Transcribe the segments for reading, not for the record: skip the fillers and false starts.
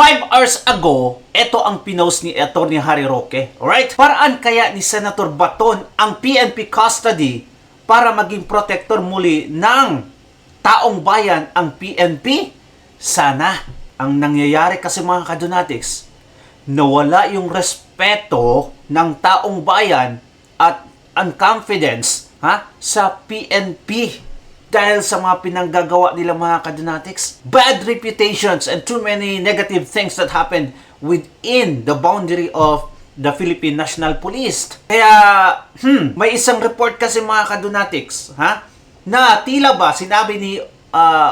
5 hours ago, ito ang pinost ni Atty. Harry Roque. Alright? Paraan kaya ni Senator Baton ang PNP custody para maging protector muli ng taong bayan ang PNP? Sana. Ang nangyayari kasi mga kadonatics, nawala yung respeto ng taong bayan at ang confidence sa PNP. Dahil sa mga pinanggagawa nila mga kadonatics, bad reputations and too many negative things that happened within the boundary of the Philippine National Police. Kaya, may isang report kasi mga kadonatics, na tila ba sinabi ni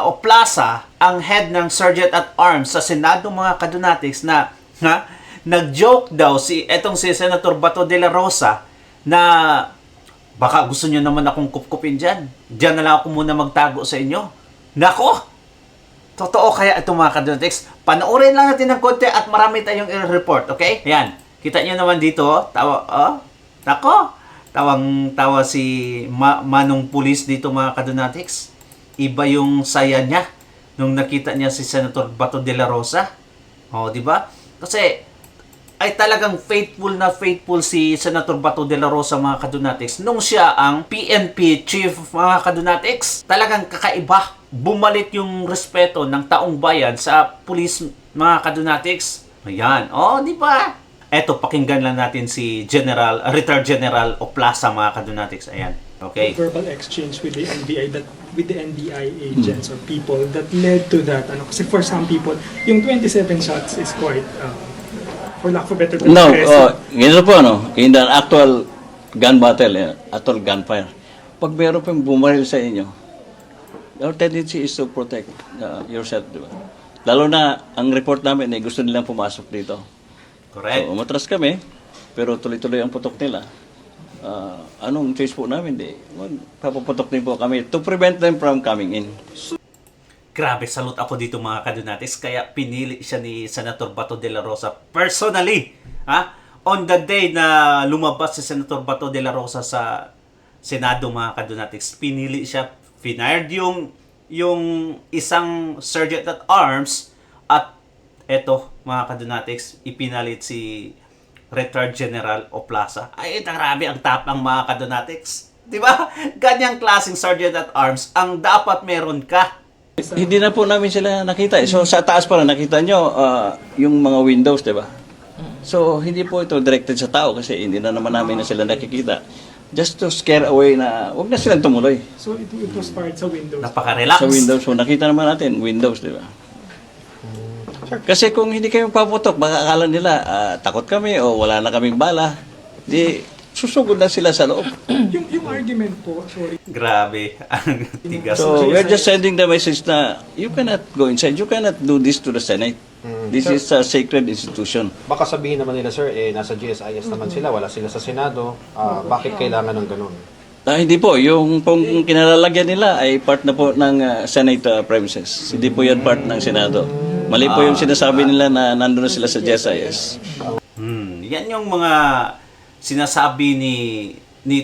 Oplasa, ang head ng Sergeant at Arms sa Senado mga kadonatics, na nag-joke daw si Senator Bato de la Rosa na baka gusto nyo naman akong kupkupin dyan. Diyan na lang ako muna magtago sa inyo. Nako! Totoo kaya ito mga kadonatics? Panoorin lang natin ng konti at marami tayong i-report, okay? Ayan. Kita nyo naman dito, nako! Tawang-tawa si Manong Pulis dito mga kadonatics. Iba yung saya niya nung nakita niya si Senator Bato de la Rosa. Di ba? Kasi ay talagang faithful si Senator Bato de la Rosa mga kadonatics nung siya ang PNP chief mga kadonatics. Talagang kakaiba. Bumalik yung respeto ng taong bayan sa pulis mga kadonatics. Ayan. Di ba? Eto, pakinggan lang natin si Retired General Oplasa mga kadonatics. Ayan. Okay. Verbal exchange with the NBI agents or people that led to that. Kasi for some people, yung 27 shots is quite for lack of better term. No, ganito po, in the actual gun battle, actual gunfire, pag meron pong bumaril sa inyo, our tendency is to protect yourself, di ba? Lalo na, ang report namin, gusto nilang pumasok dito. Correct. So, umatras kami, pero tuloy-tuloy ang putok nila. Anong choice po namin, papaputok din po kami to prevent them from coming in. Grabe, salute ako dito mga kadonatics. Kaya pinili siya ni Senator Bato de la Rosa personally. On the day na lumabas si Senator Bato de la Rosa sa Senado mga kadonatics, pinili siya, finard yung isang Sergeant at Arms at eto mga kadonatics, ipinalit si Retired General Oplasa. Ay, grabe ang tapang mga kadonatics. Diba? Ganyang klaseng Sergeant at Arms ang dapat meron ka. Hindi na po namin sila nakita. So sa taas pa lang nakita nyo yung mga windows, di ba? So hindi po ito directed sa tao kasi hindi na naman namin na sila nakikita. Just to scare away na wag na silang tumuloy. So it was fired sa windows. Napaka-relax. Sa windows. So nakita naman natin, windows, di ba? Kasi kung hindi kayo paputok, baka akala nila takot kami o wala na kaming bala. Di susugod na sila sa loob. yung argument po, sorry. Grabe. Ang tigas. So, we're just sending the message na you cannot go inside. You cannot do this to the Senate. This is a sacred institution. Baka sabihin naman nila, sir, nasa GSIS naman sila, wala sila sa Senado. Bakit kailangan ng ganun? Hindi po. Yung pong kinalalagyan nila ay part na po ng Senate premises. Hindi po yan part ng Senado. Mali po yung sinasabi nila na nandun na sila sa GSIS. Yan yung mga sinasabi ni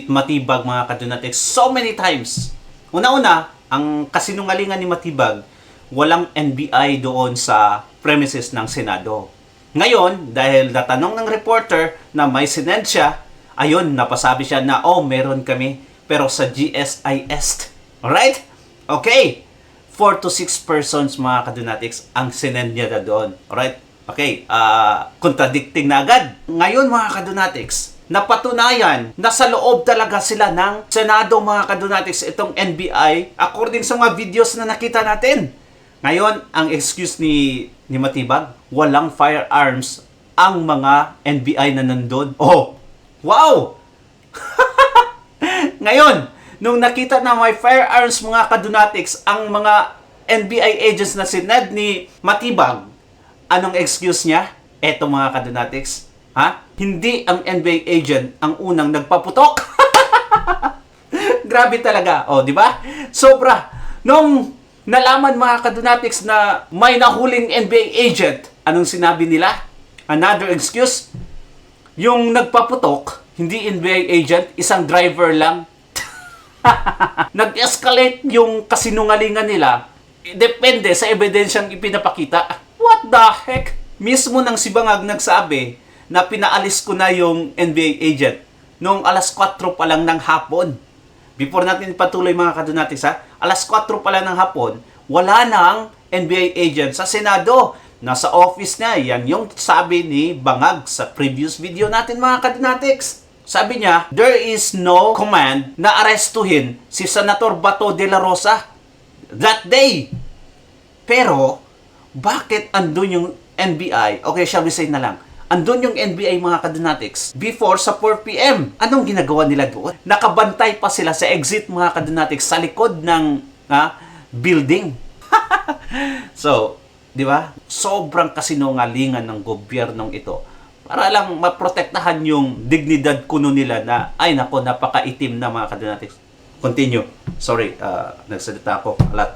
Matibag mga kadonatics so many times. Una-una, ang kasinungalingan ni Matibag, walang NBI doon sa premises ng Senado. Ngayon, dahil natanong ng reporter na may sinend siya, ayun, napasabi siya na, meron kami, pero sa GSIS. Alright? Okay. 4 to 6 persons mga kadonatics ang sinend niya na doon. Alright? Okay. Contradicting na agad. Ngayon mga kadonatics, napatunayan na sa loob talaga sila ng Senado mga kadonatics itong NBI according sa mga videos na nakita natin. Ngayon, ang excuse ni Matibag, walang firearms ang mga NBI na nandun. Wow! Ngayon, nung nakita na may firearms mga kadonatics ang mga NBI agents na sinad ni Matibag, anong excuse niya? Eto mga kadonatics, hindi ang NBI agent ang unang nagpaputok. Grabe talaga. Di ba? Sobra. Nung nalaman mga kadonatics na may nahuling NBI agent, anong sinabi nila? Another excuse? Yung nagpaputok, hindi NBI agent, isang driver lang. Nag-escalate yung kasinungalingan nila. Depende sa ebidensyang ipinapakita. What the heck? Mismo nang si Bangag nagsabi na pinaalis ko na yung NBA agent noong alas 4 pa lang ng hapon. Before natin patuloy mga kadunatics ha, alas 4 pa lang ng hapon, wala nang NBA agent sa Senado. Nasa office na, yan yung sabi ni Bangag sa previous video natin mga kadunatics. Sabi niya, there is no command na arestuhin si Senator Bato de la Rosa that day. Pero, bakit andun yung NBI? Okay, shall we say na lang. Andun yung NBI mga kadunatics before sa 4 p.m. Anong ginagawa nila doon? Nakabantay pa sila sa exit mga kadunatics sa likod ng building. So, di ba? Sobrang kasinungalingan ng gobyernong ito para lang maprotektahan yung dignidad kuno nila na, ay nako, napakaitim na mga kadunatics. Continue. Sorry, nagsalita ako a lot.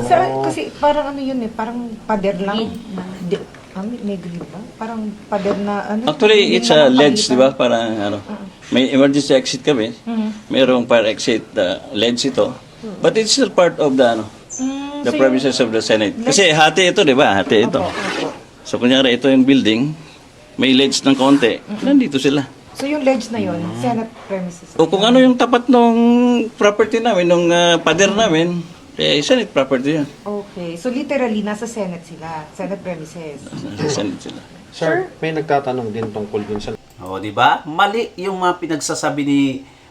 Sir, kasi parang ano yun parang pader lang. May green ba? Parang pader na ano. Actually, it's a ledge, di ba? Parang ano, may emergency exit kami. Mayroong fire exit ledge ito. But it's still part of the the premises of the Senate. Kasi hati ito, di ba? Hati ito. So, kunyari, ito yung building, may ledge ng konti, nandito sila. So yung ledge na yun, Senate premises. O kung ano yung tapat ng property namin, nung pader namin, eh, Senate property yan. Okay. So literally, nasa Senate sila. Senate premises. Nasa Senate sila. Sir, may nagtatanong din tungkol din sa O, di ba? Mali yung mga pinagsasabi ni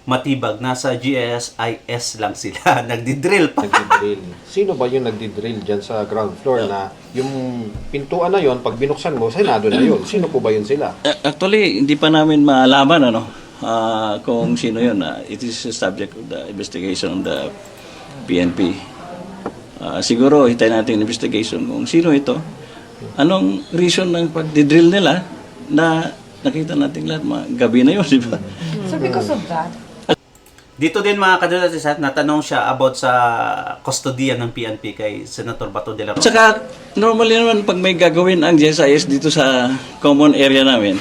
Matibag, nasa GSIS lang sila, nagdi-drill pa. nagdi-drill. Sino ba yung nagdi-drill dyan sa ground floor na yung pintuan na yon pag binuksan mo, Senado na yun? Sino po ba yun sila? Actually, hindi pa namin malaman kung sino yun. It is a subject of the investigation of the PNP. Siguro, hintayin natin yung investigation kung sino ito. Anong reason ng pag-drill nila na nakita natin lahat gabi na yun, di ba? So because of that, Dito din mga kadulatis, natanong siya about sa kustodiya ng PNP kay Senator Bato de la Rosa. Tsaka, normally naman pag may gagawin ang GSIS dito sa common area namin,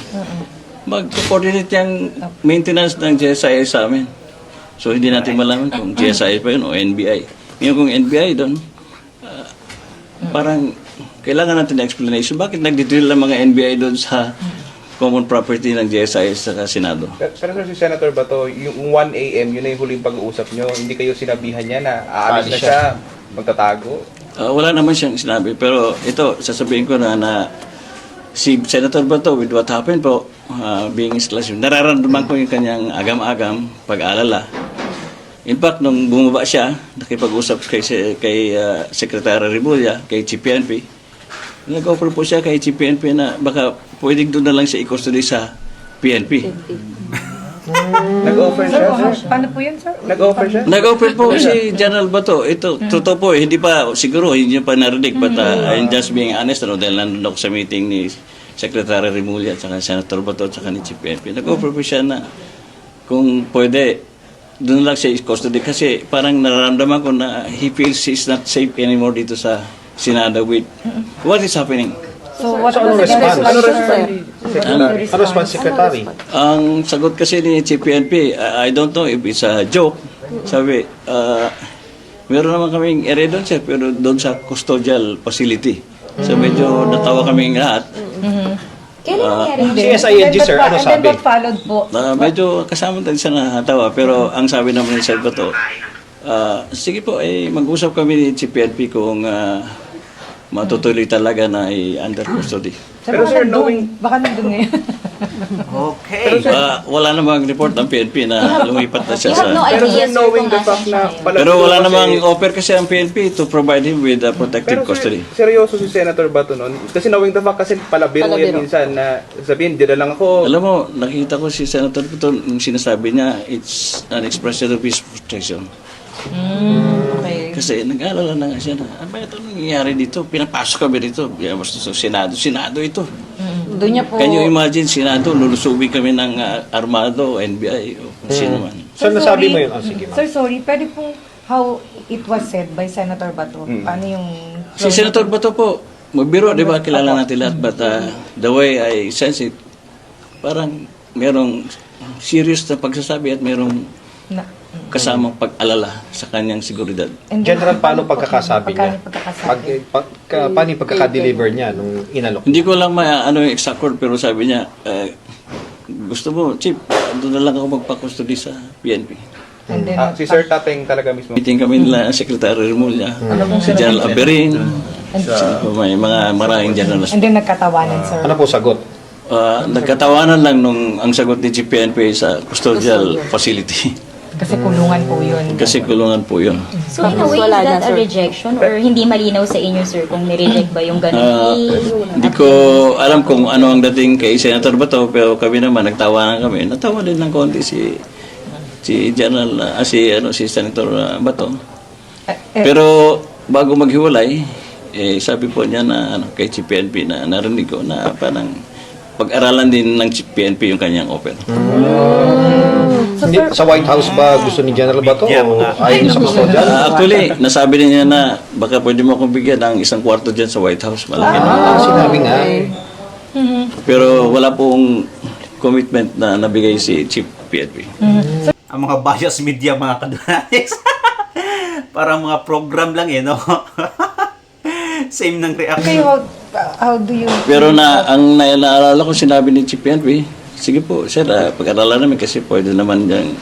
mag-coordinate yung maintenance ng GSIS sa amin. So, hindi natin malaman kung GSIS pa yun o NBI. Ngayon kung NBI doon, parang kailangan natin ng explanation. Bakit nagdi-drill ang mga NBI doon sa common property ng GSIS sa Senado? Pero sir, si Senator Bato, yung 1 a.m., yun na yung huling pag-uusap nyo. Hindi kayo sinabihan niya na aalis na siya, magtatago. Wala naman siyang sinabi. Pero ito, sasabihin ko na si Senator Bato, with what happened po, being his classroom, nararamdaman ko yung kanyang agam-agam, pag-alala. In fact, nung bumaba siya, nakipag-usap kay Secretary Rimulya, kay CPNP, nag-offer po siya kay CPNP na baka pwedeng doon na lang siya i-custody sa PNP. Nag-offer siya, sir? paano po yun, sir? Nag-offer siya? Nag-offer po si General Bato. Ito, totoo po, hindi pa, siguro, hindi pa narinig. But I'm just being honest, dahil nandun ako sa meeting ni Secretary Rimulya at Senator Bato at ni CPNP. Nag-offer po siya na kung pwede, doon lang siya i-custody kasi parang nararamdaman ko na he feels he's not safe anymore dito sa Senado with what is happening. So what Ano was the response? Ano response, sir? Ano response, Secretary? Ang sagot kasi ni CPNP, I don't know if it's a joke. Sabi, meron naman kaming area doon sir, pero doon sa custodial facility. So medyo natawa kaming lahat. Kailan nangyari yun? CSING, sir, ano And then sabi? what followed po? Medyo kasama din siya natawa, pero ang sabi naman ni Sir Bato, sige po, mag-usap kami ni CPNP kung matutuloy talaga na under custody. Pero sir, knowing- Baka nandun ngayon. Okay. Wala namang report ng PNP na lumipat na siya sa... Pero sir, knowing the fact na pala... Pero wala namang offer kasi ang PNP to provide him with protective Pero custody. sir, seryoso si Senator Bato noon. Kasi knowing the fact kasi palabiro yan minsan na sabihin, dyan na lang ako. Alam mo, nakita ko si Senator Bato, yung sinasabi niya, it's an expression of his frustration. Okay. Kasi nag-aalala na nga siya na, ano ba ito nangyayari dito? Pinapasok kami dito. Basta sa Senado ito. Doon niya po. Can you imagine, Senado, lulusubin kami ng armado, NBI, o kung sino man. Sir, nasabi mo yun? Oh, sige, ma'am. Sir, sorry, pwede pong how it was said by Senator Bato. Paano yung... Si Senator Bato po, magbiro, di ba, kilala natin lahat, but the way I sense it, parang merong serious na pagsasabi at merong Na, kasamang pag-alala sa kanyang seguridad. And then, General, paano pagkakasabi niya? Paano yung pagkakadeliver niya nung inalok? Hindi ko lang ano yung exact word, pero sabi niya, gusto mo, Chief, doon na lang ako magpa-custody sa PNP. And then, Si Sir Tateng talaga mismo. Meeting kami nila Secretary Remulla, si General Aberin, may mga maraming generals. and then nagkatawanan, sir. Ano po sagot? Nagkatawanan lang nung ang sagot ni GPNP sa custodial facility. Kasi kulungan po yun. Kasi kulungan po yun. So in a way, is that a rejection or hindi malinaw sa inyo, sir, kung nireject ba yung ganun? Hindi ko alam kung ano ang dating kay Senator Bato, pero kami naman, nagtawanan kami. Natawa din ng konti si General, si Senator Bato. Pero bago maghiwalay, sabi po niya na kay PNP na narinig ko na parang pag-aralan din ng PNP yung kanyang offer. Hindi, sa White House ba gusto ni General Bato o ayaw sa custodial? Actually, nasabi din niya na baka pwede mo akong bigyan ng isang kwarto dyan sa White House. Malaki na. Sinabi nga. Pero wala pong commitment na nabigay si Chief PNP. Ang mga bias media, mga kadunatics. Parang mga program lang no? Same ng reaction. Kayo, how do you... Pero ang naalala ko sinabi ni Chief PNP, sige po, sir, pag-aralan namin kasi pwede naman dyan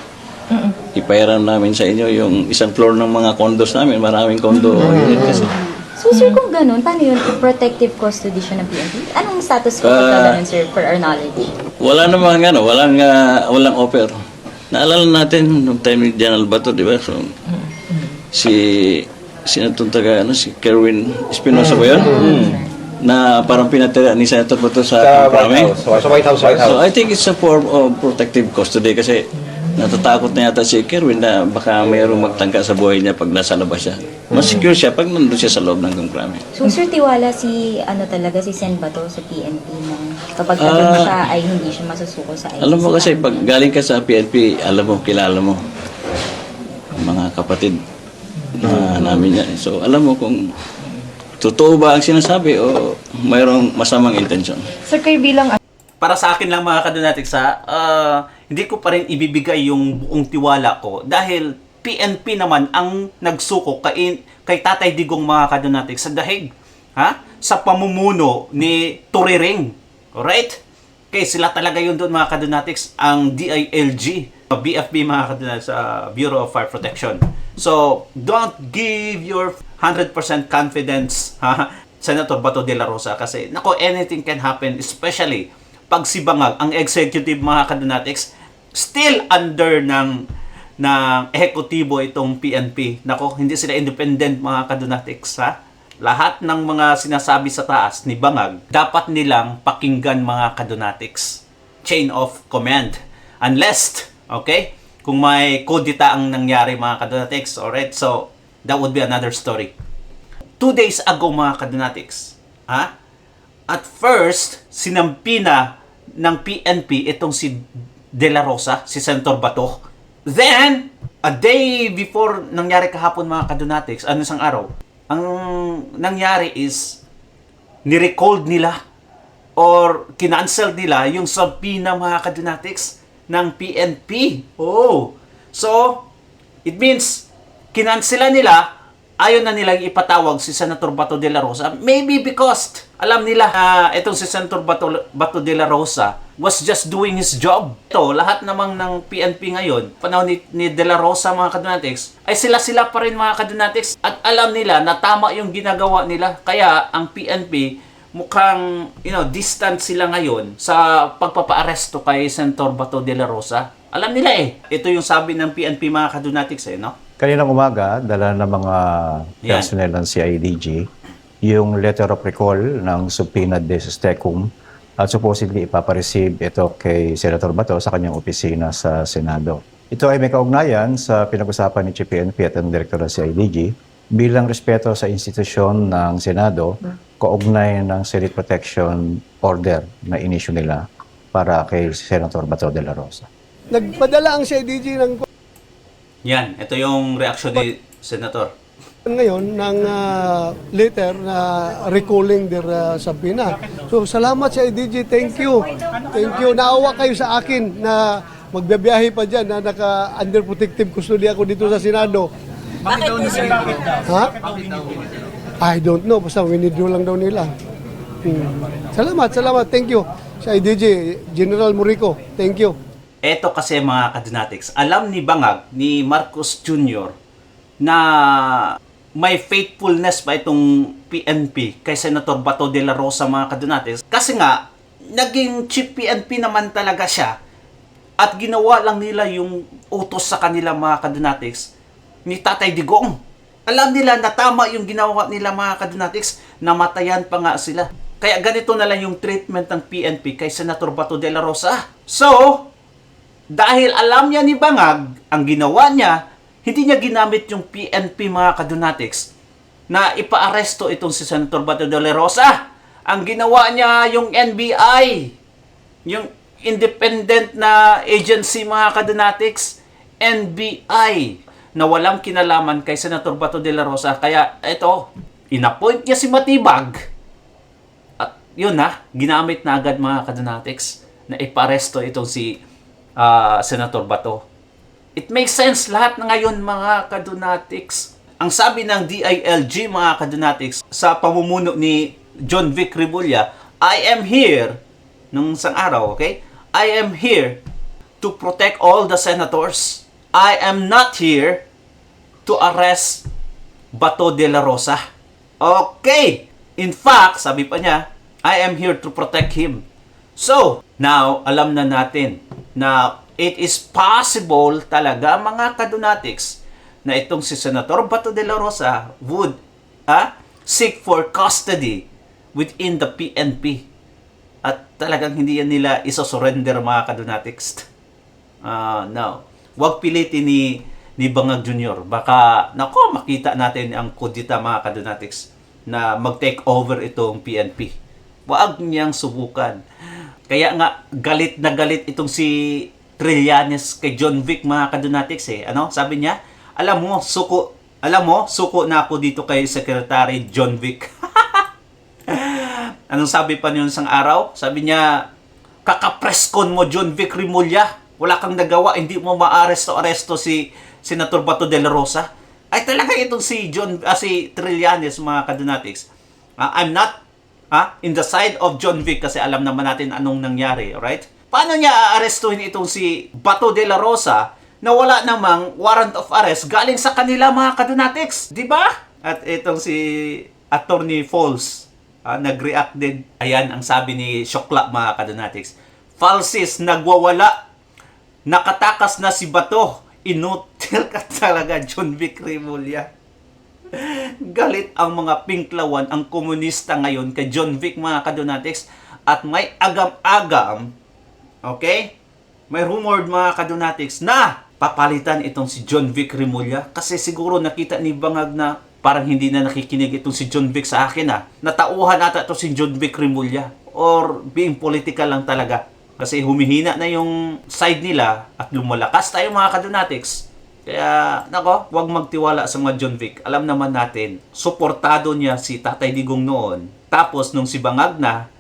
ipahiram namin sa inyo yung isang floor ng mga condos namin. Maraming condo unit kasi. So sir, kung ganun, paano yun? Protective custody siya ng PNP? Anong status ko pagka ganun, sir, for our knowledge? Wala namang walang offer. Naalala natin nung time ni General Bato, di ba? So, si Kerwin Espinosa ba yun? Na parang pinatira ni Senator Bato sa Prame. Sa White House. So I think it's a form of protective custody kasi natatakot na yata si Kerwin na baka mayroong magtangka sa buhay niya pag nasa labas siya. Mas secure siya pag nandun siya sa loob ng Prame. So sir, tiwala si Sen Bato sa PNP na kapag nandun siya ay hindi siya masusuko sa ICC? Alam mo kasi pag galing ka sa PNP, alam mo, kilala mo mga kapatid namin yan. So alam mo kung totoo ba ang sinasabi o mayroong masamang intensyon. Sir, kayo bilang... Para sa akin lang, mga kadunatics, hindi ko pa rin ibibigay yung buong tiwala ko dahil PNP naman ang nagsuko kay Tatay Digong, mga kadunatics, sa dahig, sa pamumuno ni Turiring. Alright? Okay, sila talaga yun doon, mga kadunatics, ang DILG, BFP, mga kadunatics, Bureau of Fire Protection. So, don't give your 100% confidence, Senator Bato de la Rosa, kasi anything can happen, especially pag si Bangag, ang executive, mga kadunatics, still under ng ehekutibo itong PNP. Hindi sila independent, mga kadunatics, Lahat ng mga sinasabi sa taas ni Bangag, dapat nilang pakinggan, mga kadunatics. Chain of command. Unless, okay, kung may kudita ang nangyari, mga kadunatics, alright, so that would be another story. 2 days ago, mga kadunatics, at first, sinampina ng PNP itong si De La Rosa, si Senator Bato. Then, a day before nangyari kahapon, mga kadunatics, isang araw, ang nangyari is nirecalled nila or kinancel nila yung sampina, mga kadunatics, ng PNP. Oh, so, it means, kinansela nila, ayaw na nilang ipatawag si Senator Bato de la Rosa. Maybe because alam nila itong si Senator Bato de la Rosa was just doing his job. Ito, lahat namang ng PNP ngayon, panahon ni de la Rosa, mga kadunatics, ay sila pa rin, mga kadunatics, at alam nila na tama yung ginagawa nila. Kaya ang PNP mukhang distant sila ngayon sa pagpapaaresto kay Senator Bato de la Rosa. Alam nila ito yung sabi ng PNP, mga kadunatics, no? Kaninang umaga, dala ng mga personnel ng CIDG yung letter of recall ng subpoena de Tecum at supposedly ipapareceive ito kay Senator Bato sa kanyang opisina sa Senado. Ito ay may kaugnayan sa pinag-usapan ni Chief PNP at ang Direktor ng CIDG bilang respeto sa institusyon ng Senado, kaugnay ng Senate Protection Order na inisyu nila para kay Senator Bato de la Rosa. Nagpadala ang CIDG ng Yan, ito yung reaction ni Senator. ngayon ng letter na recalling their subpoena. So salamat sa CIDG, thank you. Thank you. Naawa kayo sa akin na magbibiyahe pa dyan na naka-under protective custody ako dito sa Senado. Bakit daw ni Sir? Ha? I don't know, basta winidraw lang daw nila. Salamat. Thank you. Sa IDG, General Murico, thank you. Eto kasi mga kadonatics, alam ni Bangag, ni Marcos Jr. na may faithfulness pa itong PNP kay Senator Bato de la Rosa mga kadonatics. Kasi nga, naging chief PNP naman talaga siya at ginawa lang nila yung utos sa kanila mga kadonatics ni Tatay Digong. Alam nila na tama yung ginawa nila mga kadonatics, namatayan pa nga sila. Kaya ganito na lang yung treatment ng PNP kay Senator Bato de la Rosa. So, dahil alam niya ni Bangag, ang ginawa niya, hindi niya ginamit yung PNP mga kadonatics na ipaaresto itong si Senator Bato de la Rosa. Ang ginawa niya yung NBI, yung independent na agency mga kadonatics, NBI, na walang kinalaman kay Senator Bato de la Rosa. Kaya ito, inappoint niya si Matibag. At yun na, ginamit na agad mga kadonatics na ipaaresto itong si Senator Bato. It makes sense lahat na ngayon mga kadonatics. Ang sabi ng DILG mga kadonatics sa pamumuno ni John Vic Remulla, I am here, nung isang araw, okay? I am here to protect all the senators. I am not here to arrest Bato de la Rosa. Okay! In fact, sabi pa niya, I am here to protect him. So, now, alam na natin na it is possible talaga mga kadonatics na itong si Senator Bato de la Rosa would seek for custody within the PNP. At talagang hindi yan nila isosurrender mga kadonatics. No. Huwag pilitin ni Bangag Jr. Baka, makita natin ang kudita mga kadonatics na mag-take over itong PNP. Huwag niyang subukan. Kaya nga, galit na galit itong si Trillanes kay John Vic mga kadonatics Sabi niya, alam mo, suko na ako dito kay Secretary John Vic. Anong sabi pa niyo isang araw? Sabi niya, kakapreskon mo John Vic Remulla. Wala kang nagawa, hindi mo maaresto si Senator Bato de la Rosa. Ay talaga itong si Trillanes mga kadonatics. I'm not in the side of John Vic kasi alam naman natin anong nangyari, alright? Paano niya aarestuhin itong si Bato de la Rosa na wala namang warrant of arrest galing sa kanila mga kadonatics? Di ba? At itong si Attorney Falls nag-react din. Ayan ang sabi ni Shokla mga kadonatics. Falsis, nagwawala. Nakatakas na si Bato. Inutil ka talaga, John Vic Remulla. Galit ang mga pinklawan, ang komunista ngayon kay John Vic mga kadonatics at may agam-agam, okay? May rumored mga kadonatics na papalitan itong si John Vic Remulla kasi siguro nakita ni Bangag na parang hindi na nakikinig itong si John Vic sa akin Natauhan ata ito si John Vic Remulla or being political lang talaga kasi humihina na yung side nila at lumalakas tayo mga kadonatics. Kaya, huwag magtiwala sa mga John Vic. Alam naman natin, suportado niya si Tatay Digong noon. Tapos, nung si Bangag na,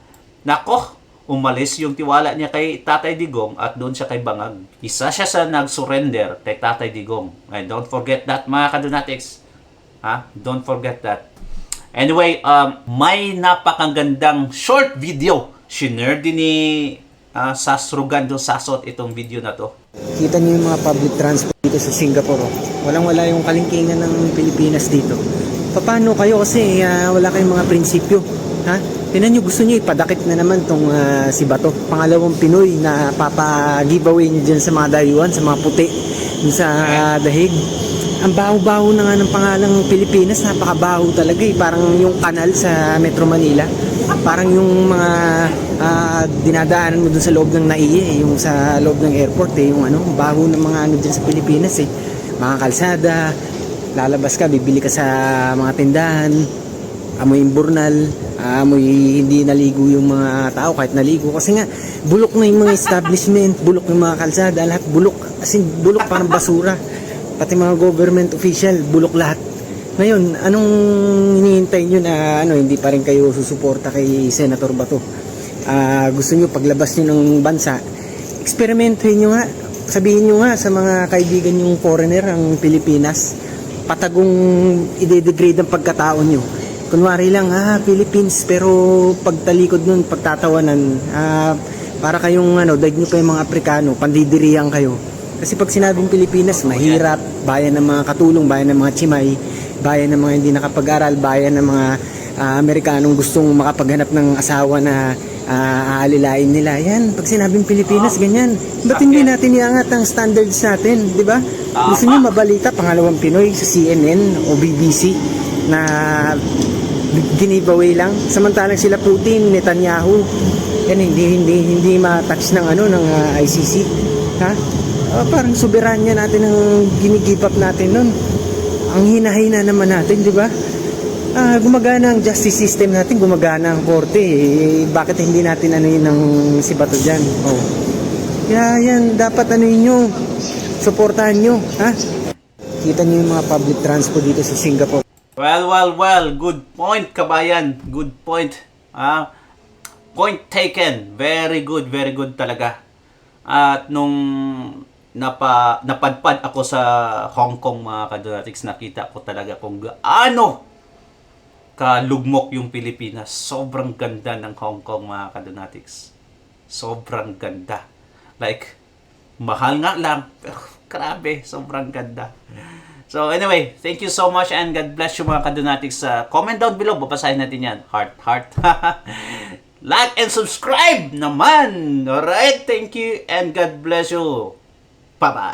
umalis yung tiwala niya kay Tatay Digong at doon siya kay Bangag. Isa siya sa nag-surrender kay Tatay Digong. And don't forget that, mga kadonatics. Don't forget that. Anyway, may napakagandang short video. Shinare din ni Sasrugando Sasot itong video na to. Kita niyo yung mga public transport dito sa Singapore. Walang-wala yung kalingkingan ng Pilipinas dito. Paano kayo kasi wala kayong mga prinsipyo? Tinan nyo, gusto nyo ipadakip na naman tong si Bato. Pangalawang Pinoy na papa-giveaway nyo dyan sa mga dayuhan, sa mga puti, dun sa dahig. Ang baho-baho na nga ng pangalang Pilipinas, napakabaho talaga Parang yung kanal sa Metro Manila. Parang yung mga dinadaanan mo dun sa loob ng NAIE, yung sa loob ng airport yung baho ng mga dyan sa Pilipinas Mga kalsada, lalabas ka, bibili ka sa mga tindahan, amoy imburnal, amoy hindi naligo yung mga tao kahit naligo kasi nga bulok na yung mga establishment, bulok yung mga kalsada, lahat bulok, as in bulok parang basura. Pati mga government official, bulok lahat. Ngayon, anong hinihintay nyo na hindi pa rin kayo susuporta kay Senator Bato? Gusto nyo paglabas nyo ng bansa, eksperimentohin nyo nga sabihin nyo nga sa mga kaibigan yung foreigner, ang Pilipinas, patagong ide-degrade ang pagkatao nyo. Kunwari lang, Philippines, pero pagtalikod nun, pagtatawanan, para kayong daig nyo pa yung mga Aprikano, pandidirihan kayo. Kasi pag sinabing Pilipinas, mahirap, bayan ng mga katulong, bayan ng mga Chimay, bayan ng mga hindi nakapag-aral, bayan ng mga Amerikanong gustong makapaghanap ng asawa na aalilain nila. Yan, pag sinabing Pilipinas, ganyan. Ba't hindi natin iangat ang standards natin, di ba? Gusto nyo mabalita, pangalawang Pinoy sa CNN o BBC na giveaway lang. Samantalang sila Putin, Netanyahu, yan hindi ma-touch ng ng ICC. Ha? Parang soberanya natin ang ginigive up natin nun. Ang hinahina naman natin, di ba? Gumagana ang justice system natin, gumagana ang korte. Bakit hindi natin ng si Bato dyan? Kaya yan, dapat nyo, suportahan nyo. Ha? Kita nyo yung mga public transport dito sa Singapore. Well, good point, kabayan. Good point. Point taken. Very good talaga. At nung napadpad ako sa Hong Kong, mga kadonatics, nakita ko talaga kung gaano kalugmok yung Pilipinas. Sobrang ganda ng Hong Kong, mga kadonatics. Sobrang ganda. Like, mahal nga lang, pero grabe, sobrang ganda. So anyway, thank you so much and God bless you, mga kadonatics. Comment down below, babasahin natin yan. Heart. Like and subscribe naman. Alright, thank you and God bless you. Bye-bye.